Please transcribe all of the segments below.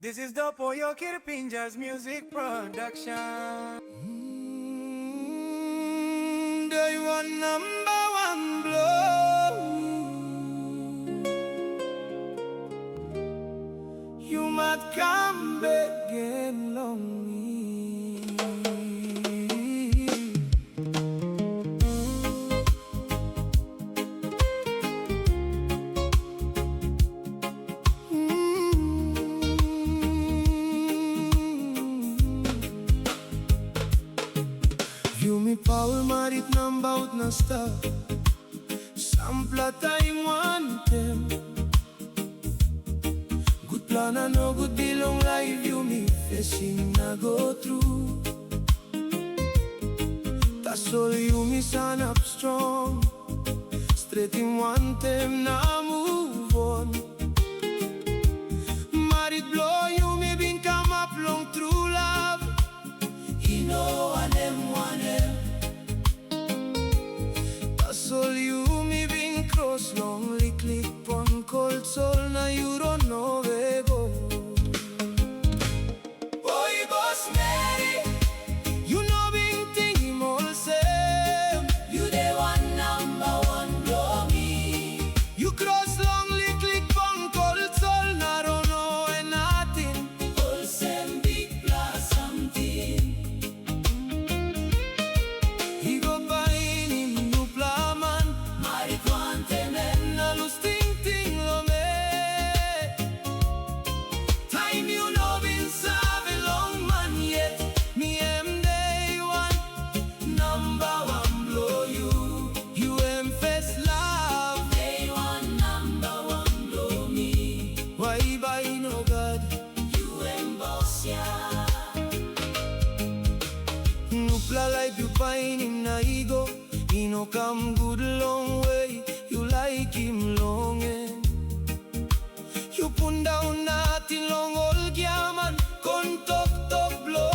This is Dopo, Yokir, Pinjar's music production. They want number one blow. You might come back again lonely. Paul marit ng baut na star Sampla tayong wantem Good plan no good bilong life you me facing na go through Tasol you me stand up strong Straight in wantem na move on Marit blow you me been come up long through love You know one Soul you me been cross lonely click on cold soul na you don't know where go. Boy boss Meri, you know been Tingim all same. You the one number one Blo Mi. You cross lonely click on cold soul na don't know where nothing. All same big plus something. He go by him new plan. Like you find him na ego, he no come good long way. You like him long You put down nothing long old gaman. Con talk blow,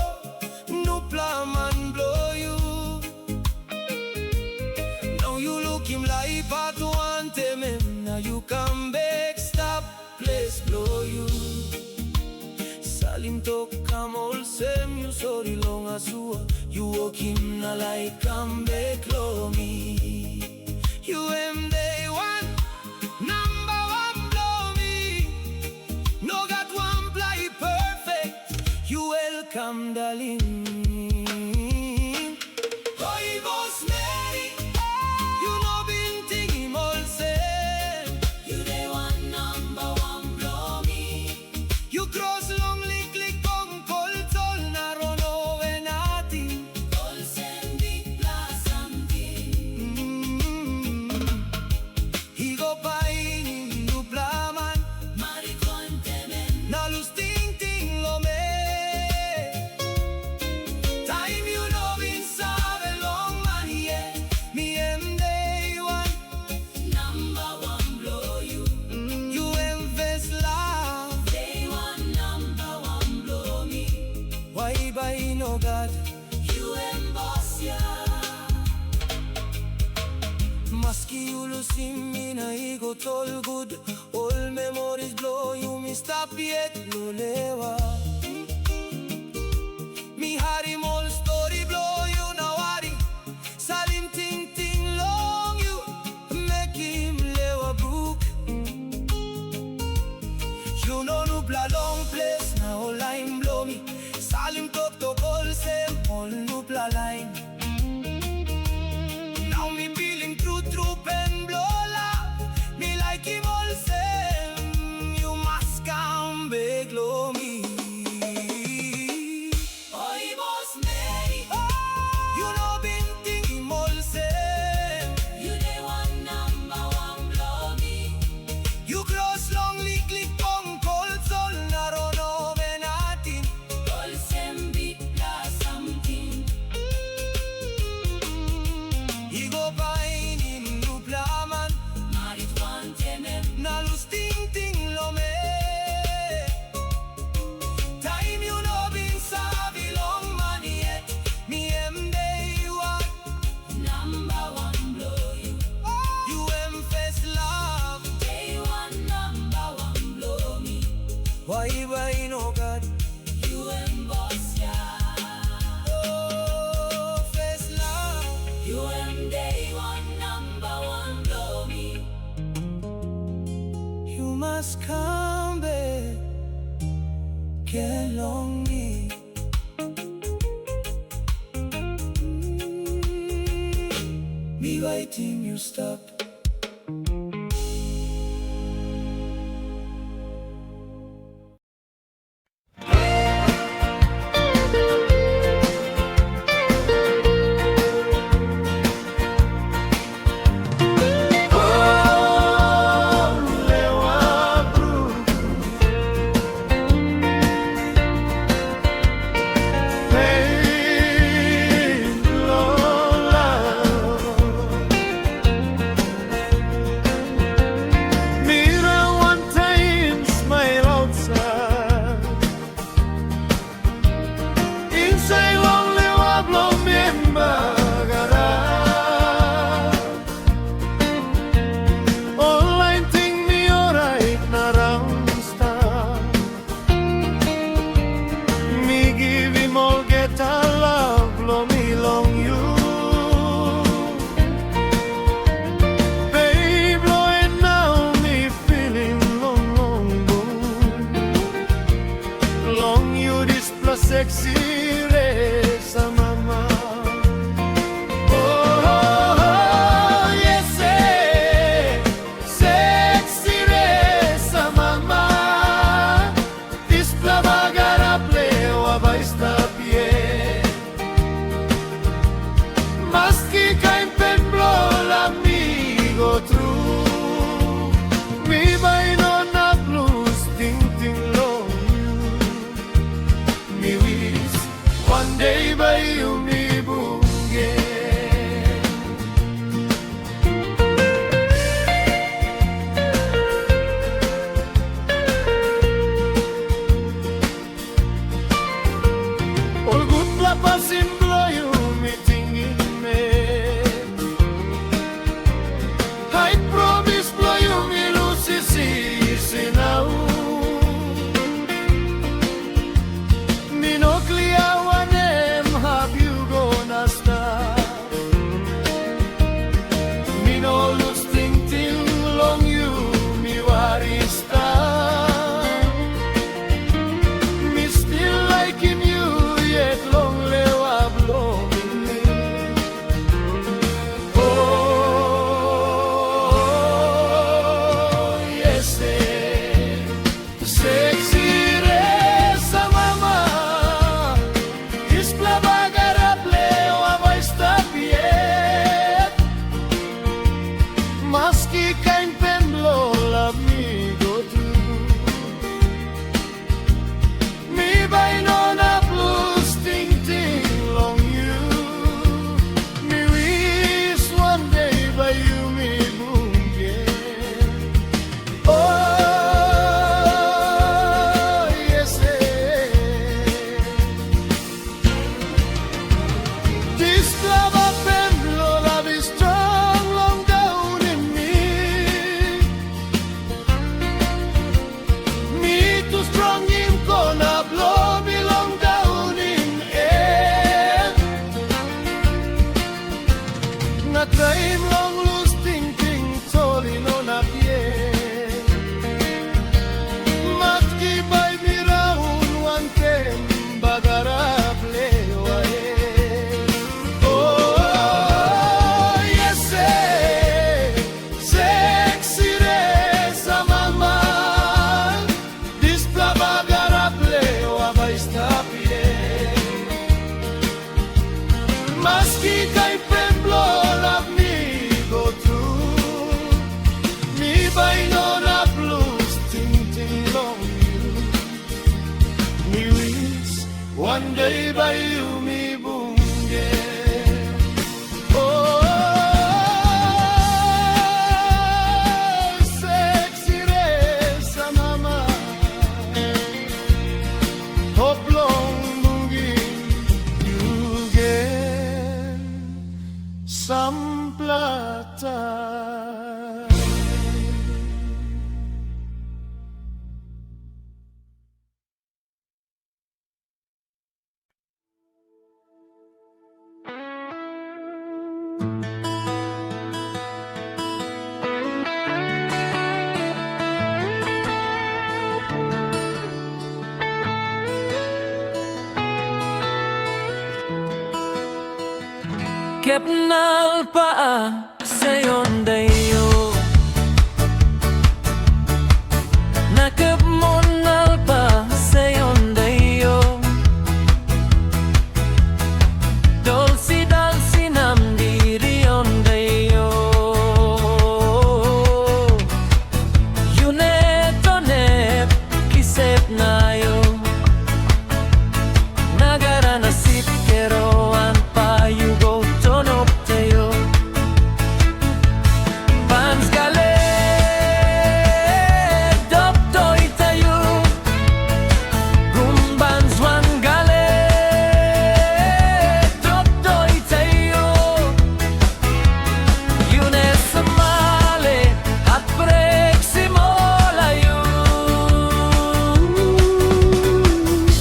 no plan man blow you. Now you look him like part one them. Now you come back, stop, place blow you. Salim talk come all same. You sorry long as you walk him na like come back Blo Mi. You am day one, number one Blo Mi. No got one play perfect. You welcome darling. Boy boss Meri, you know been Tingim all same. You the one number one Blo Mi. You cross lonely click on cold soul na run over nothing. He go by him new plan man. Marit wantem na lose ting lo me. Time you know been serve long man yeah. Me am day one, number one blow you. You invest love, day one number one Blo Mi. Why by no God? You am boss ya. Maski you lose me na ego tall good. All memories blow you me stop yet no lewa. Me hari all story blow you na worry. Salim ting long you make him lewa book. You know no bla long place na Oltaim Blo Mi. Salim talk all same all no bla line. Now me feeling true pen blow love. Me like him all same. You must come back Blo Mi. Boy boss Meri, you know been Tingim all same. You the one number one Blo Mi. You cross lonely click on cold soul na run over nothing. All same big plus something. He go by him new plan man. Marit wantem na lose ting lo me. come back, get long me. Me waiting, you stop. Sexy Resa Mama. Oh, yes, sexy Resa Mama. Displavagará pleo vai estar pie. Mas que caem pemblo l'amigo true. Mi vai non a blues ting ting long. One day by you me bunge. All good plapas in blow you me tingim me. I promise blow you me lucy see now. Me no clear one day by you me bunge. Oh, sexy Resa Mama. Hoplong bungi you get some plata. Kepnal Paa sayon dayo Nakapmonal pa sayon dayo Dolsi dalsi namdiri on dayo Yunetonep kisep nayo Nagara nasip keroan pa yugo tonop tayo Pans gale doptoy tayo Gumban swan gale doptoy tayo Yunes samale at brek simolayo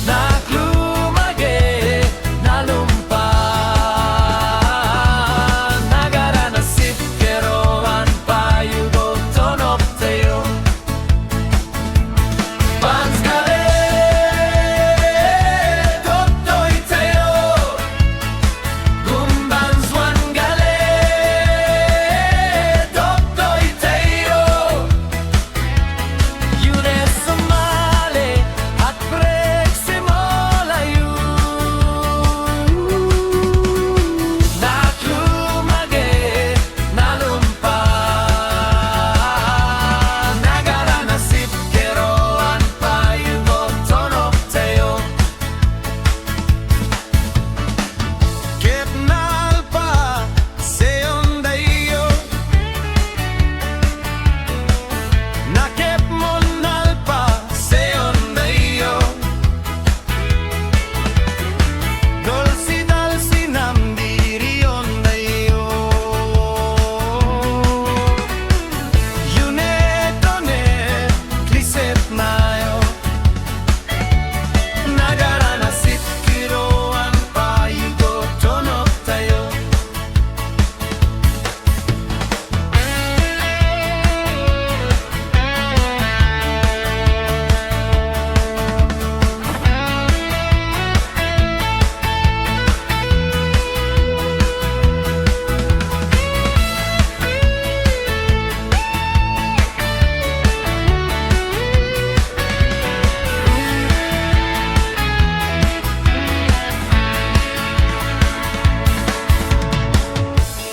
Naklumage nalumpa Nagara nasip keroan pa yugo tonop tayo Pans gale doptoy tayo Gumban swan gale doptoy tayo Yunes samale at brek simolayo Naklumage nalumpa Nagara nasip keroan pa yugo tonop tayo Kepnal Paa sayon dayo Nakepmonal pa sayon dayo Dolsi dalsi namdiri on dayo Yunetone klisep nayo Nagara nasip kiroan pa yugo tonop tayo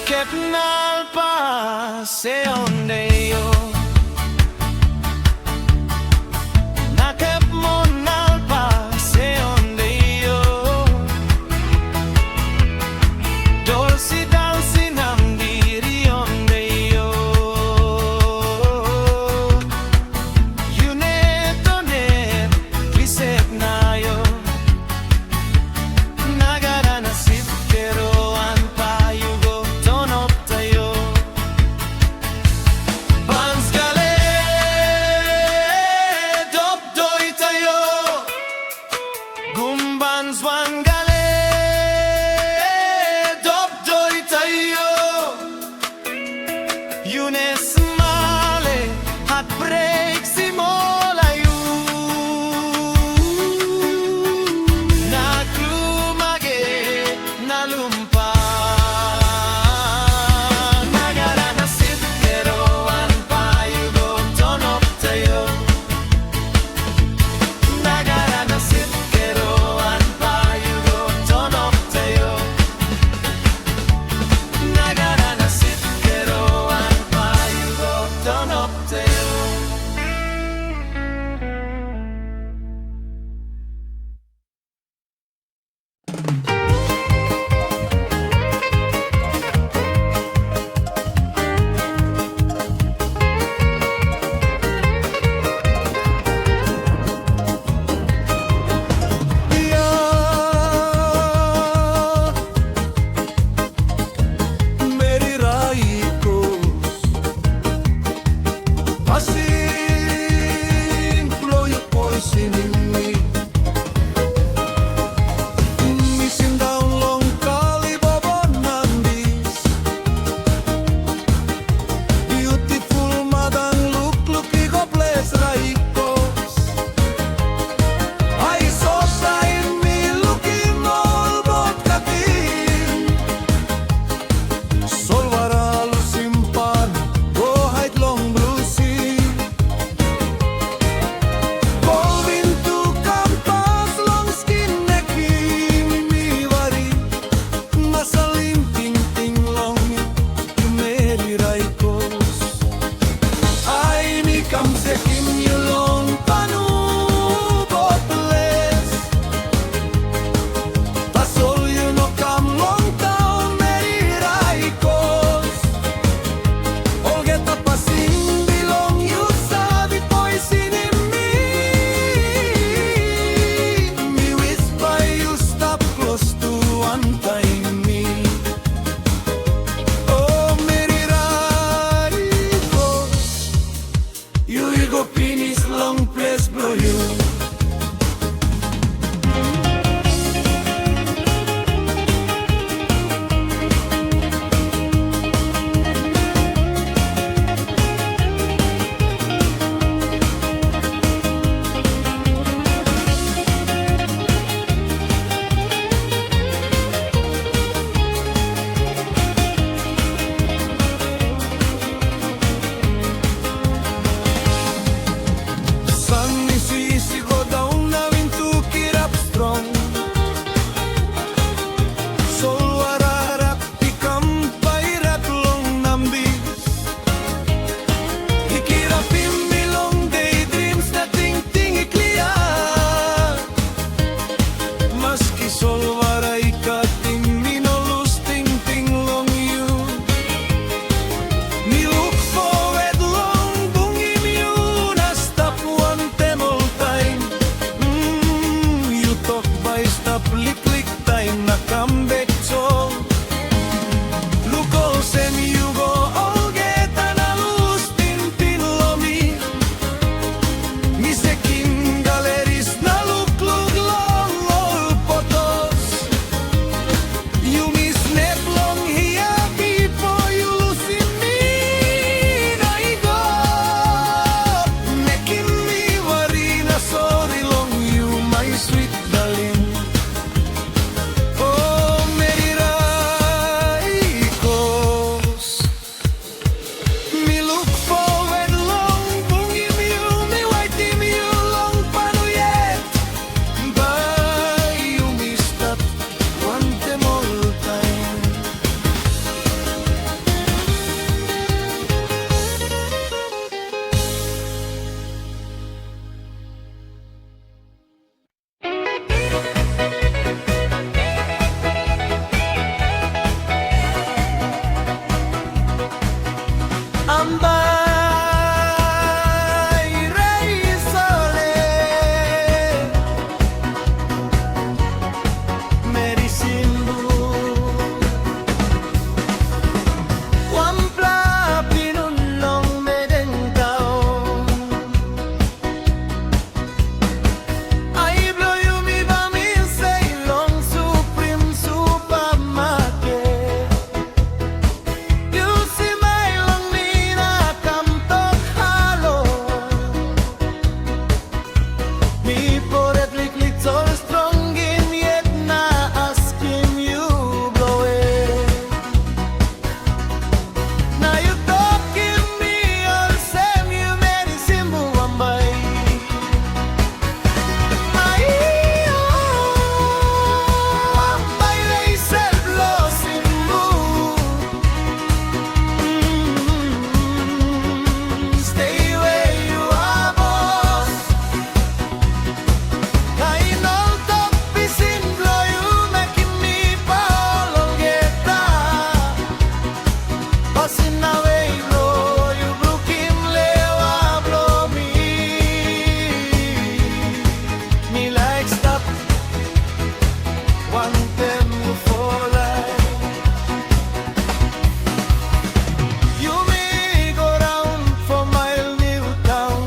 Kepnal Paa sayon dayo Nakapmonal pa sayon dayo Dolsi dalsi namdiri on dayo Yunetone klisep nayo Nagara nasip keroan pa yugo tonop tayo Pans gale doptoy tayo Gumban swan gale doptoy tayo Yunes male at brek simolayo Naklumage nalumpa Nagara nasip keroan pa yugo tonop tayo Nagara nasip keroan pa yugo sweet darling. Oh, Meri Rachael, me look forward long, bungim you, me waiting you long panu yet. But you missed that one them all time. Ambai Rachael, Meri Wampla pinunong medengkau. I blow you mi bami say long supreme supermarket. You see my long mina come talk hello. Me for it lick so strong in yet na ask him you blow it. Now you talking me all same you Meri Simbu Ambai. Ambai Rachael Blo Simbu. Stay where you are, boss. Kain all top pisin blow you making me fall on get that. Passing away, blow you broke him lewa blow me. Me like stop. Want them you for life. You may go round for mile new town.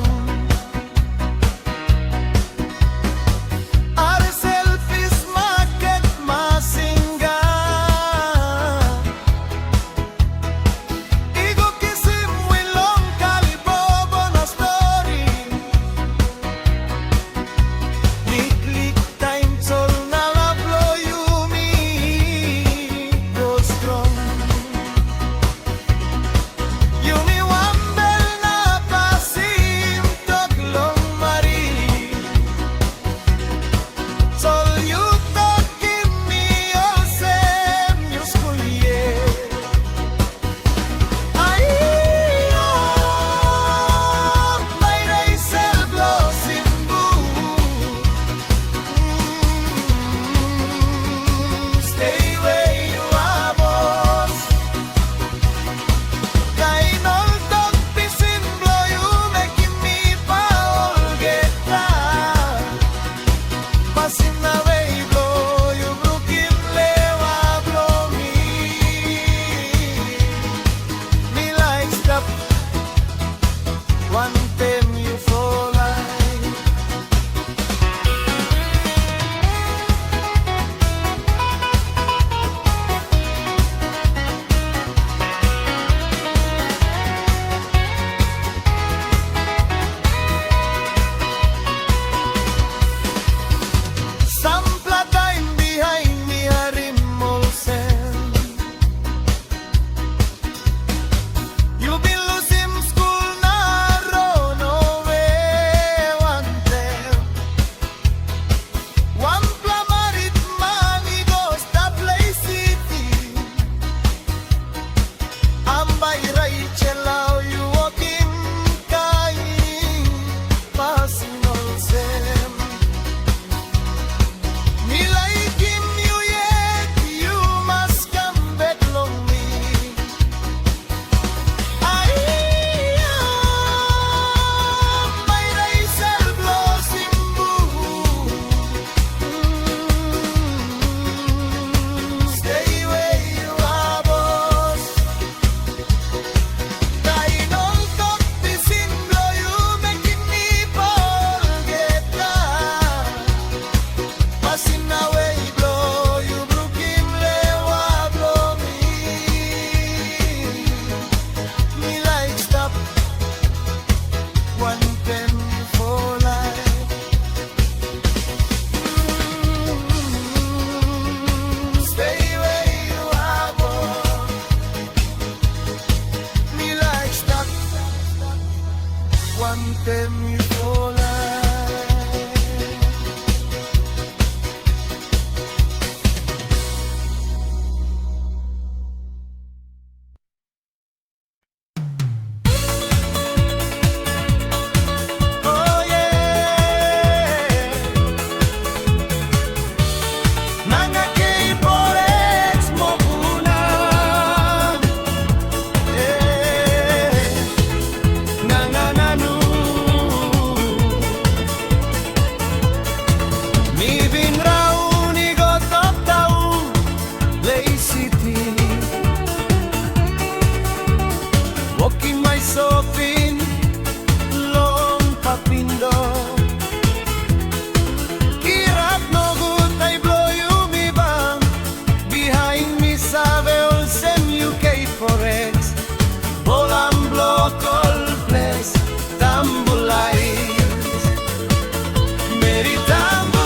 Our selfish market masinga. Igo kisim wilong kalibobo na story. Lick time sol na la blow you me go strong. You me wambel na pasim toglong Meri. Sol you talking me all same you skulye. Ay, Ambai Rachael Blo Simbu. Stay where you are, boss. Kain all talk pisin blow you making me foul get that. Passing away, blow you broke him lewa blow me. Me like stop. One time you for life. Some Mi bin rau ni go top tau Lay City Walking myself in long papindo Kirap no good I blow you mi bang Behind me sabe on sem UK Forex Bolam local place Tambul Meri Tambul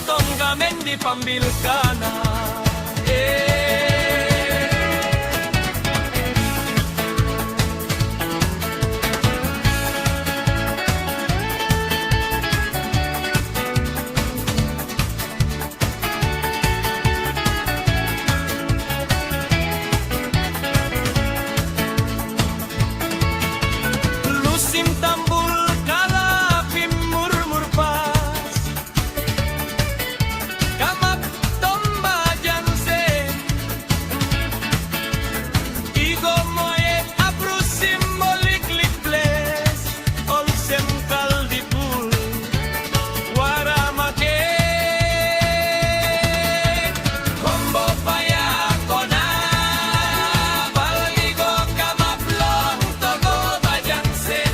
tonga mendi pambilkana. Lusim tambul kalapim murmur pas, kamak tomba jansen, igo moye abrusim molik likles, olsem kaldipul, waramake, kombo paya kona, balgigo kamaplong togo bajansen.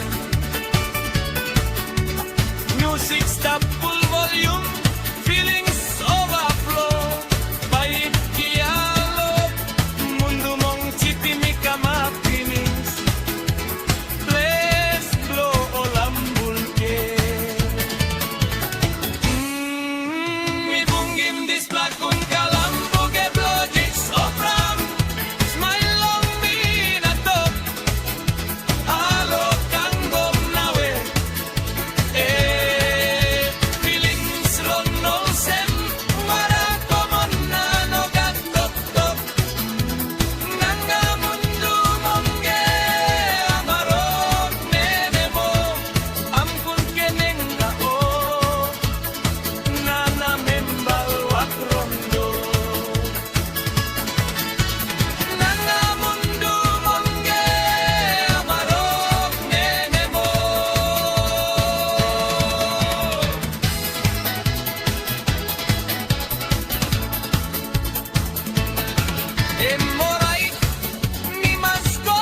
Music stop full volume, feelings overflow. Bait dialog, mundo mong chitimi kamapinis. Bless Blo Olambulke. Ibunggim displakun kalambuge blogis opram. Smile long minatok, alo kanggom nawe. Feelings lono sem, wara komon na no gatok-tok. Nanga mundo mongge amarok nenemo, ampun keneng gao, nana membal wakrondo. Nanga mundo mongge amarok nenemo. Emoray, ni mas go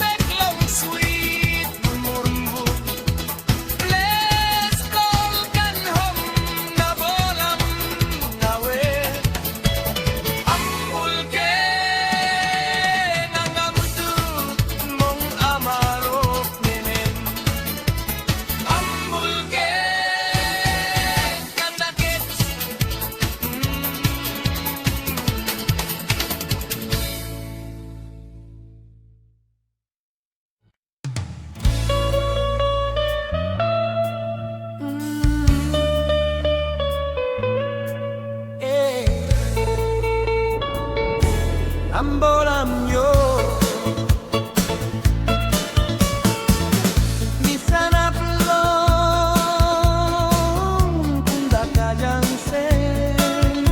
beklong sweet murmbu. Bless kol kan hom na bolam nawe. Ambulke nangamutut mong amarok nenen. Ambulke kandakit. Ambolam Yoh, misana plong kunda kajang sen,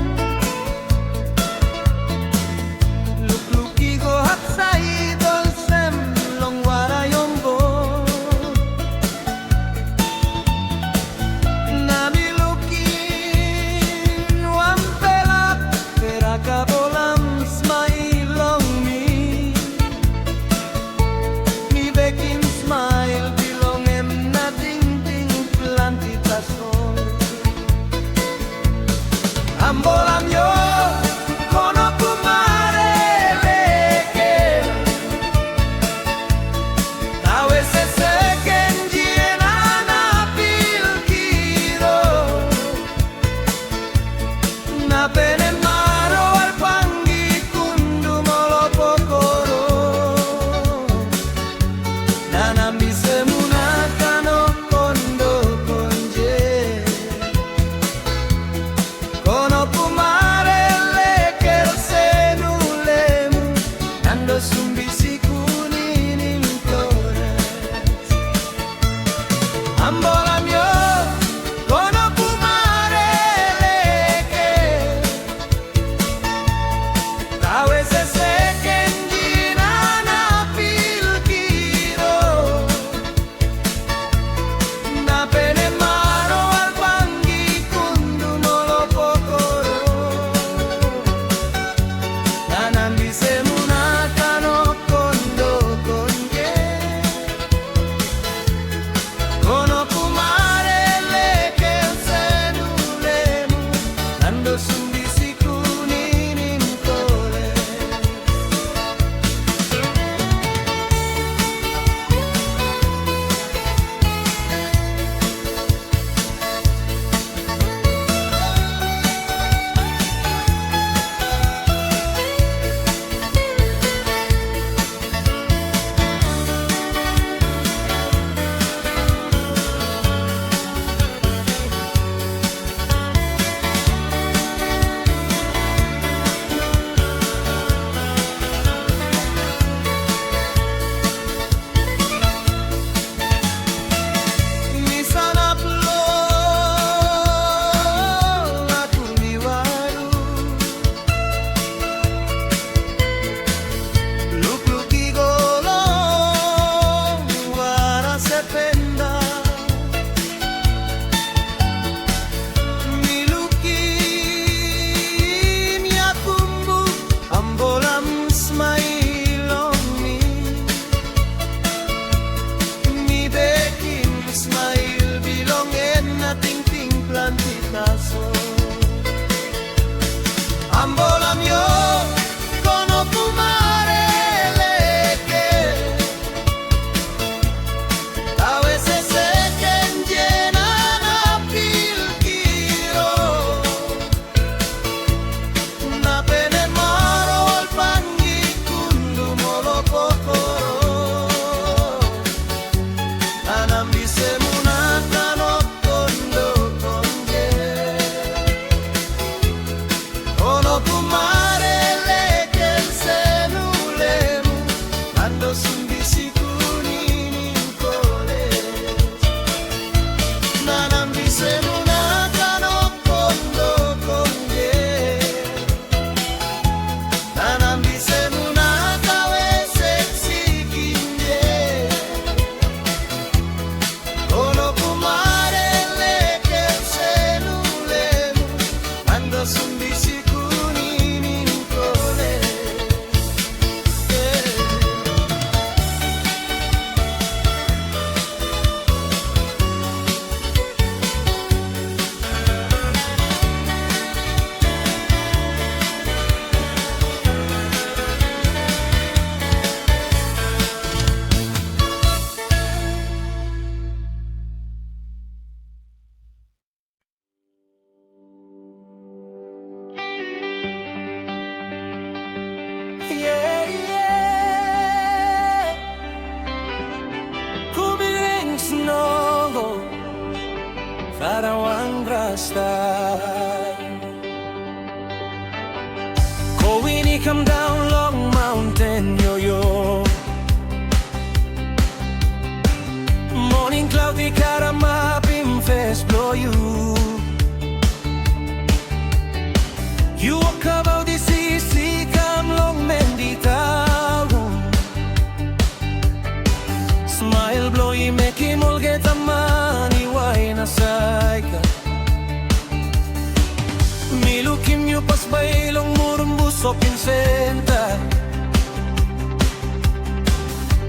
luk igo hatsai dol sem long wara yombo, nami lukin wampelap peraka bolam smile long mi bekin smile bilong em na ding ding plantitasyon. Ambolam Yoh, kono kumare leke, tawe seseken jiena na pilkiro, na pene maro al pangi kundu molo pokoro, nanambi semuna kano kondo konje, kono kumare leker senulemu, nando sumbisi kuninin flores. Ambolam Yoh, kono kumare leke, tawe seseken jina na pilkiro, na pene maro al pangi kundu molo pokoro, nanambi semuna kano kondo konje, kono kumare leke senulemu, nando sumbisi kuninin flores. come down Long Mountain, yo-yo. Morning cloudy karama pimfest blow you. You walk about the sea come long mendita. Smile blow you make him all get a money why na saika. Milukim you pas bailong murumbus o pinsenta.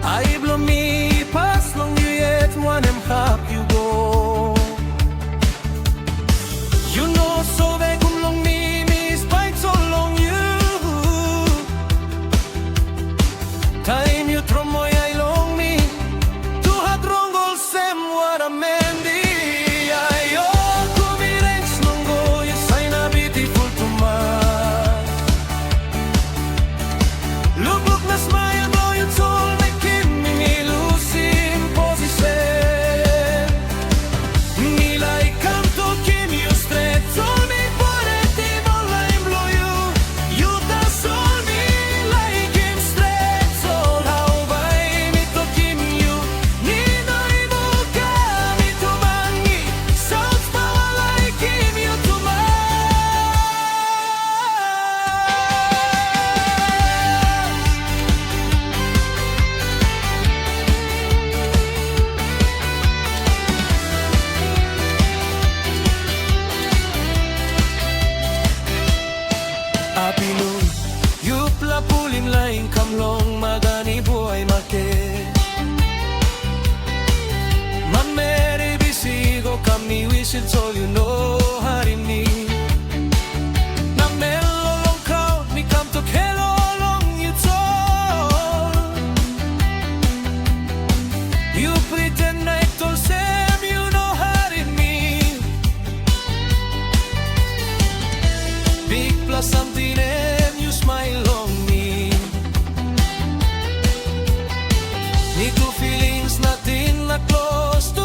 I blow me pass long you yet one em hap you go. You know so they come long me spite so long you. Time you throw my eye long me. To had wrong all sem what a mendi. Ayo Kumin Nongo you sign a beautiful to man. Look na smile blow you told me. It's all you know, hari me. Na melo long crowd, me come to hello long you told. You pretend like to same, you know hari me. Big plus something and you smile on me. Need to feelings nothing like close to.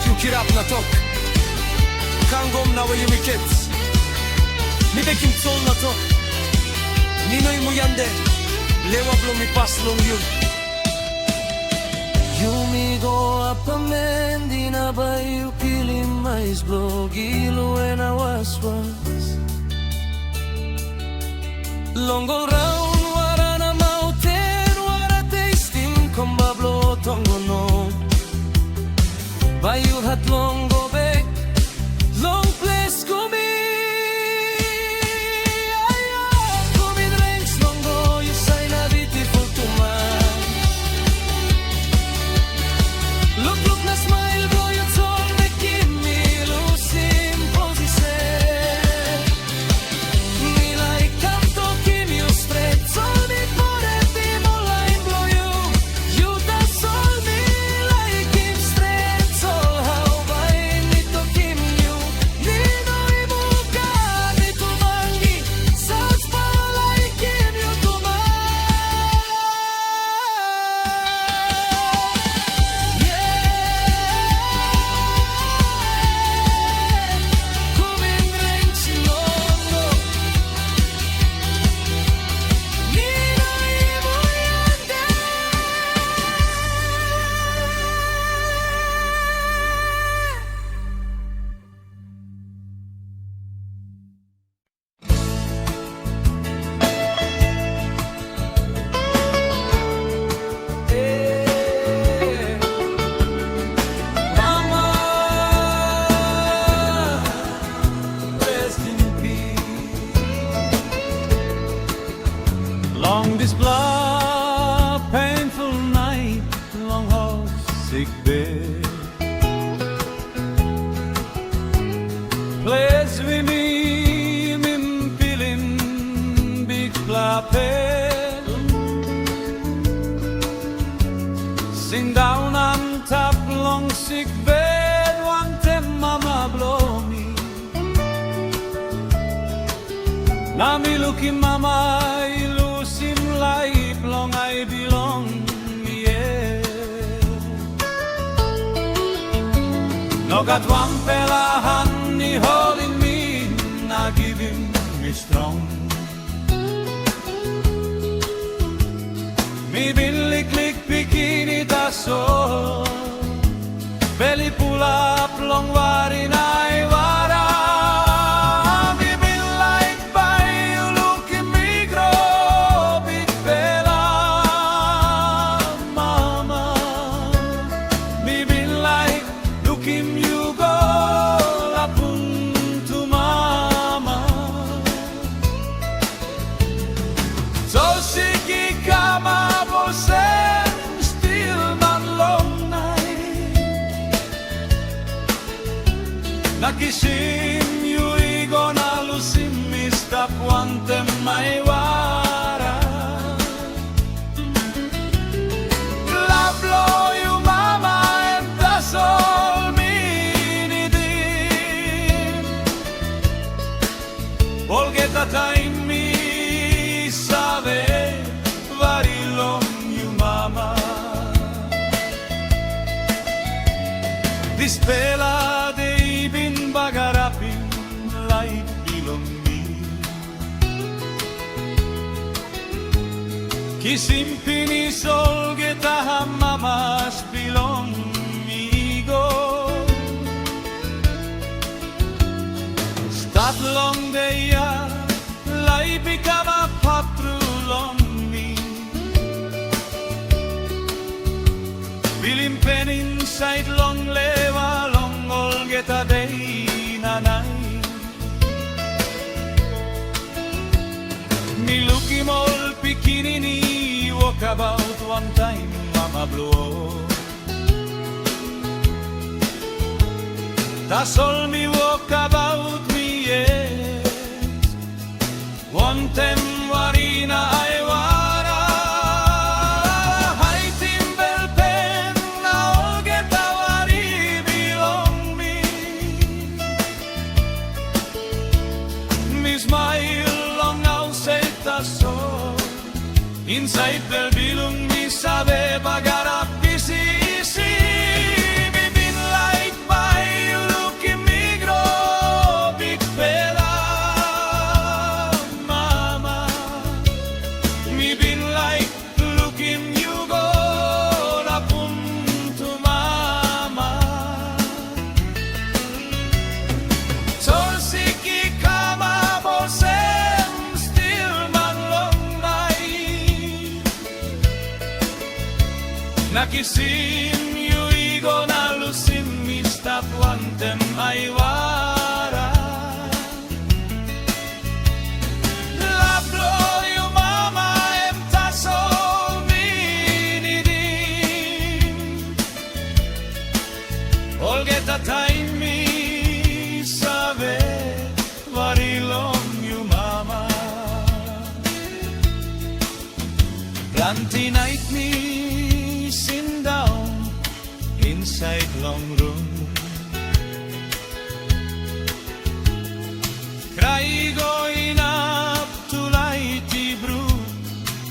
Yokir up na tok. Kangom na way mi kids. Mi bekim tol na tok. Ninoy mo yande. Lewa Blo Mi pas long you. You mi go up a mendi na ba you kilim mais blow gilo when I was. Long all round warana mountain wara tasting komba blow tongo no. By you had long go back, long place go me. Kumin Nongo, you sign a beautiful to man. Look na smile, boy, you told me give me losing position. Me like I'm talking you straight, told me for the team online blow you. You that's all me like him straight. How by me to give you, Nino Imuka, me to mangi, South Pao like give you to man. Yeah, Kumin Nongo, Nino Imuyande. Mama, rest in peace. Long this blood painful night Sing down on top long sick bed, one time mama blow me. Now me looking mama, illusim life long I belong, yeah. No got one fella honey holding me, now giving me strong. Mi billy click bikini taso, belly pull up long warin I wara. Mi bill like by you look at me grow big fella, mama. Mi bill like look him you go lapun to mama. So siki kama bosen still man long night. Nakisim you igona lusim mistap wantem my wara. Love blow you mama and that's all me needin. All get the time me sabe varilong you mama. This pela de ibin bagarapin like bilong me. Kisimpini sol geta mamas bilong migo. Stop long day ya, lai become a patrol on me. Bilim pen inside long leva long all get a day nanay. Me look him all bikini walk about one time mama blow. That's all me walk about me yes. One time warina I wara. High timbel pen now get a wari belong me. Me smile long outside the soul. Inside bel bilong mi sabe bagarap isi. Me been like by you look at me grow big fella, mama. Me been like looking you go lapun to mama. Sol siki kama bosem still man long night. Nakisim you igona lusim mi stop wantem I wara. Love blow you mama em taso mi nidin. All get the time me sabe varilong you mama. Planty night me sit down inside long room. Cry going up to lighty brew.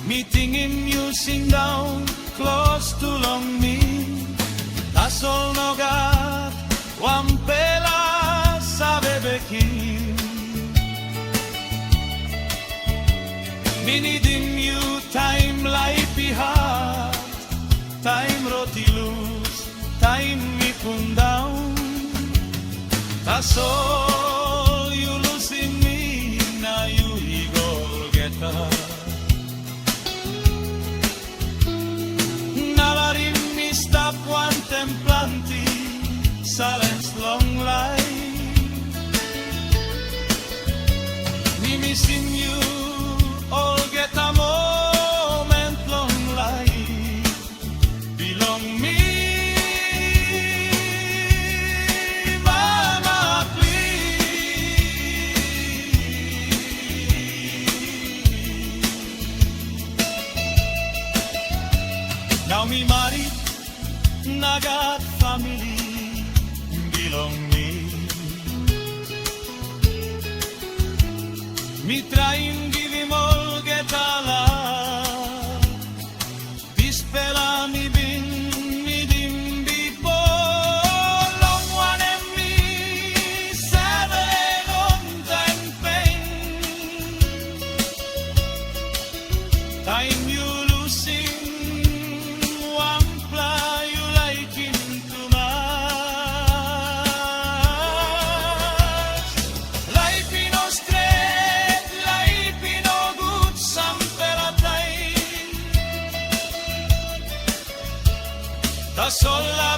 Meeting him you sing down close to long me. That's all no got one pela sabe bekin. Me needing you time like behind. Time roti loose, time me pun down. That's all you lose in me, now you eagle get up. Nalarin me stop one templanti, silence long life. Me missing you, all get a moment long life. Belong me, mama, please. Now me married nagat family belong me. Mi traim givimol getala Dispela mi bin mi dimbi po Long one and me seven on time pain Time you losing one fly you like into much Life in Australia life in no good sampelatay Da sola